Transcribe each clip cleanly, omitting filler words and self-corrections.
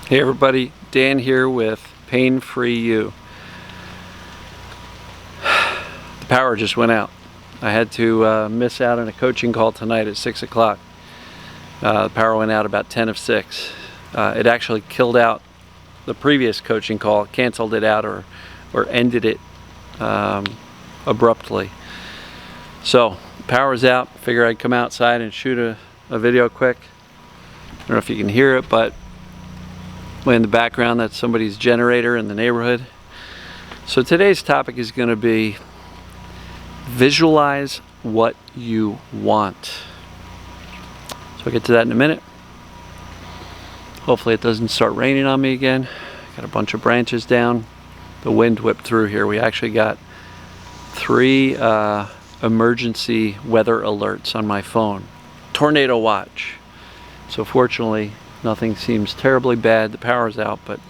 Hey everybody, Dan here with Pain Free You. The power just went out. I had to miss out on a coaching call tonight at 6 o'clock. The power went out about 10 of 6. It actually killed out the previous coaching call, canceled it out or ended it abruptly. So, the power's out. Figure I'd come outside and shoot a video quick. I don't know if you can hear it, but in the background, that's somebody's generator in the neighborhood. So today's topic is going to be visualize what you want. So I'll get to that in a minute. Hopefully it doesn't start raining on me again. Got a bunch of branches down. The wind whipped through here. We actually got 3 emergency weather alerts on my phone. Tornado watch. So fortunately, nothing seems terribly bad. The power's out, but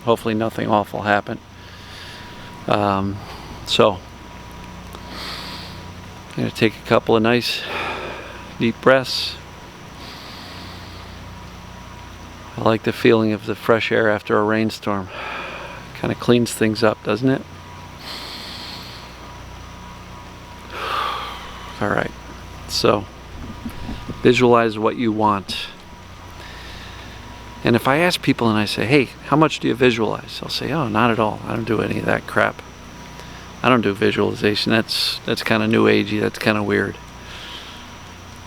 hopefully nothing awful happened. So I'm going to take a couple of nice deep breaths. I like the feeling of the fresh air after a rainstorm. Kind of cleans things up, doesn't it? All right. So visualize what you want. And if I ask people and I say, hey, how much do you visualize? They'll say, oh, not at all. I don't do any of that crap. I don't do visualization. That's kind of new agey. That's kind of weird.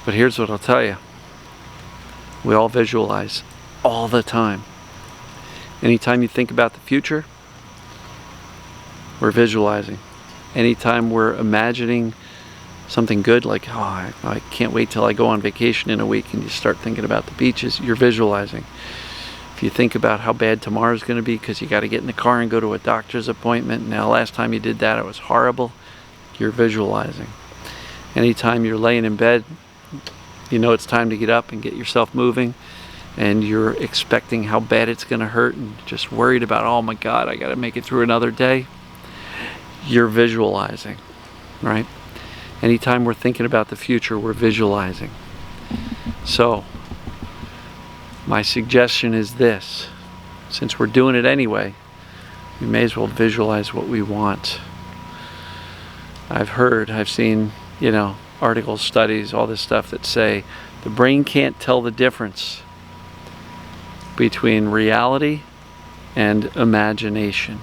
But here's what I'll tell you. We all visualize all the time. Anytime you think about the future, we're visualizing. Anytime we're imagining something good, like, oh, I can't wait till I go on vacation in a week, and you start thinking about the beaches, you're visualizing. If you think about how bad tomorrow's going to be because you got to get in the car and go to a doctor's appointment, now last time you did that it was horrible, you're visualizing. Anytime you're laying in bed, you know it's time to get up and get yourself moving, and you're expecting how bad it's going to hurt and just worried about, oh my God, I got to make it through another day, you're visualizing, right? Anytime we're thinking about the future, we're visualizing. So my suggestion is this: since we're doing it anyway, we may as well visualize what we want. I've seen, articles, studies, all this stuff that say the brain can't tell the difference between reality and imagination.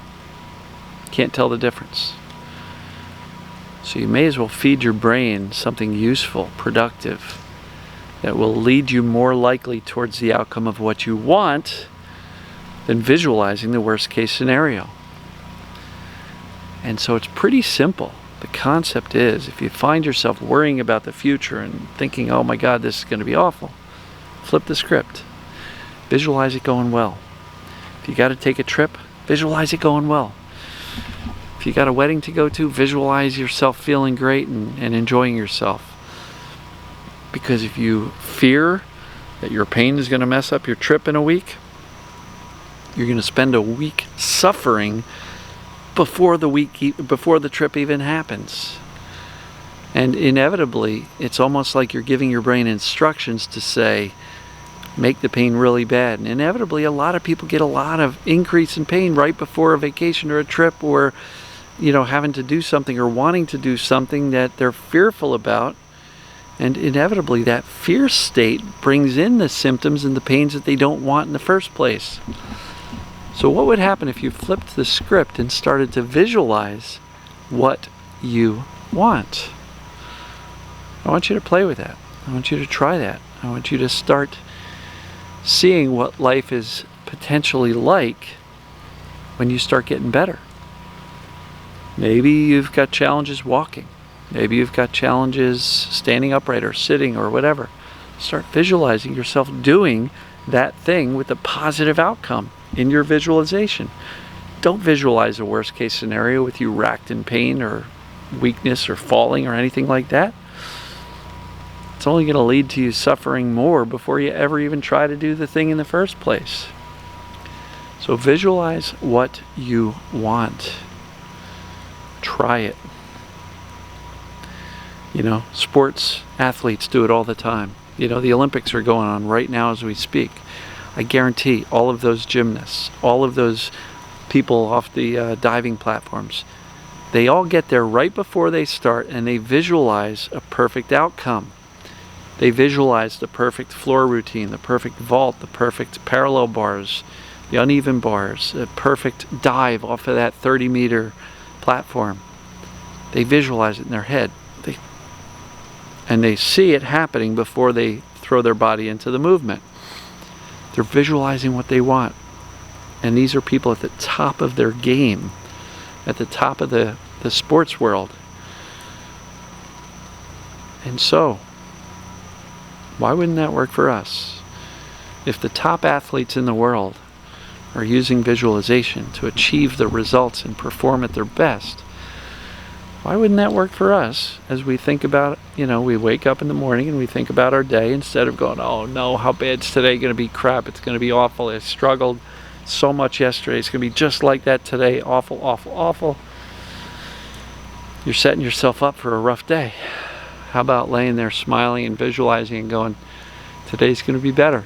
Can't tell the difference. So you may as well feed your brain something useful, productive, that will lead you more likely towards the outcome of what you want than visualizing the worst case scenario. And so it's pretty simple. The concept is, if you find yourself worrying about the future and thinking, oh my God, this is going to be awful, flip the script. Visualize it going well. If you got to take a trip, visualize it going well. If you got a wedding to go to, visualize yourself feeling great and enjoying yourself. Because if you fear that your pain is going to mess up your trip in a week, you're going to spend a week suffering before the trip even happens. And inevitably, it's almost like you're giving your brain instructions to say, make the pain really bad. And inevitably, a lot of people get a lot of increase in pain right before a vacation or a trip, or having to do something or wanting to do something that they're fearful about. And inevitably, that fear state brings in the symptoms and the pains that they don't want in the first place. So what would happen if you flipped the script and started to visualize what you want? I want you to play with that. I want you to try that. I want you to start seeing what life is potentially like when you start getting better. Maybe you've got challenges walking. Maybe you've got challenges standing upright or sitting or whatever. Start visualizing yourself doing that thing with a positive outcome in your visualization. Don't visualize a worst case scenario with you racked in pain or weakness or falling or anything like that. It's only going to lead to you suffering more before you ever even try to do the thing in the first place. So visualize what you want. Try it. Sports athletes do it all the time. The Olympics are going on right now as we speak. I guarantee all of those gymnasts, all of those people off the diving platforms, they all get there right before they start and they visualize a perfect outcome. They visualize the perfect floor routine, the perfect vault, the perfect parallel bars, the uneven bars, a perfect dive off of that 30-meter platform. They visualize it in their head. And they see it happening before they throw their body into the movement. They're visualizing what they want. And these are people at the top of their game, at the top of the sports world. And so, why wouldn't that work for us? If the top athletes in the world are using visualization to achieve the results and perform at their best, why wouldn't that work for us as we think about, we wake up in the morning and we think about our day instead of going, oh no, how bad's today going to be? Crap, it's going to be awful. I struggled so much yesterday. It's going to be just like that today. Awful, awful, awful. You're setting yourself up for a rough day. How about laying there smiling and visualizing and going, today's going to be better.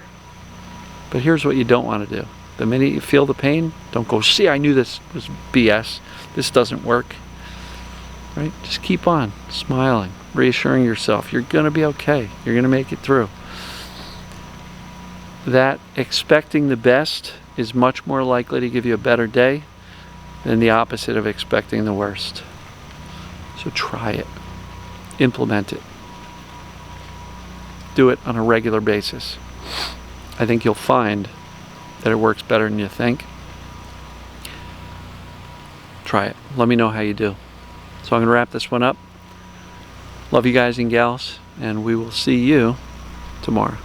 But here's what you don't want to do. The minute you feel the pain, don't go, see, I knew this was BS. This doesn't work. Right? Just keep on smiling, reassuring yourself you're going to be okay. You're going to make it through. That expecting the best is much more likely to give you a better day than the opposite of expecting the worst. So try it. Implement it. Do it on a regular basis. I think you'll find that it works better than you think. Try it. Let me know how you do. So I'm going to wrap this one up. Love you guys and gals, and we will see you tomorrow.